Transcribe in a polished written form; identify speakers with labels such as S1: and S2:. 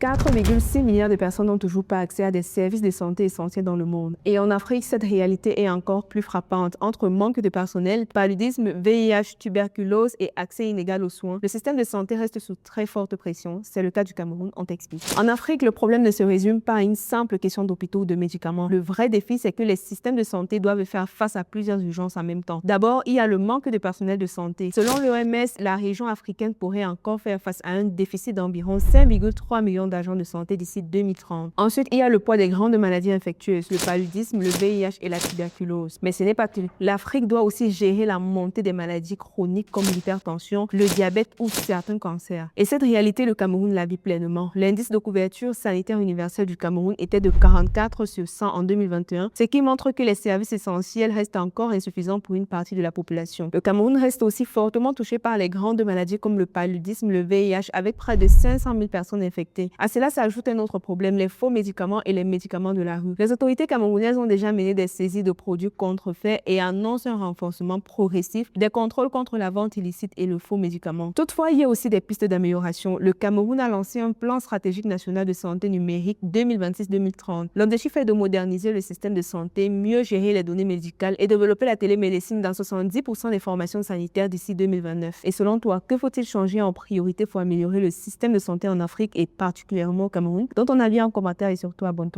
S1: 4,6 milliards de personnes n'ont toujours pas accès à des services de santé essentiels dans le monde. Et en Afrique, cette réalité est encore plus frappante. Entre manque de personnel, paludisme, VIH, tuberculose et accès inégal aux soins, le système de santé reste sous très forte pression. C'est le cas du Cameroun, on t'explique. En Afrique, le problème ne se résume pas à une simple question d'hôpitaux ou de médicaments. Le vrai défi, c'est que les systèmes de santé doivent faire face à plusieurs urgences en même temps. D'abord, il y a le manque de personnel de santé. Selon l'OMS, la région africaine pourrait encore faire face à un déficit d'environ 5,3 millions d'agents de santé d'ici 2030. Ensuite, il y a le poids des grandes maladies infectieuses, le paludisme, le VIH et la tuberculose. Mais ce n'est pas tout. L'Afrique doit aussi gérer la montée des maladies chroniques comme l'hypertension, le diabète ou certains cancers. Et cette réalité, le Cameroun la vit pleinement. L'indice de couverture sanitaire universelle du Cameroun était de 44 sur 100 en 2021, ce qui montre que les services essentiels restent encore insuffisants pour une partie de la population. Le Cameroun reste aussi fortement touché par les grandes maladies comme le paludisme, le VIH, avec près de 500 000 personnes infectées. À cela s'ajoute un autre problème, les faux médicaments et les médicaments de la rue. Les autorités camerounaises ont déjà mené des saisies de produits contrefaits et annoncent un renforcement progressif des contrôles contre la vente illicite et le faux médicament. Toutefois, il y a aussi des pistes d'amélioration. Le Cameroun a lancé un plan stratégique national de santé numérique 2026-2030. L'objectif est de moderniser le système de santé, mieux gérer les données médicales et développer la télémédecine dans 70% des formations sanitaires d'ici 2029. Et selon toi, que faut-il changer en priorité pour améliorer le système de santé en Afrique et particulièrement au Cameroun? Donne ton avis en commentaire et surtout abonne-toi.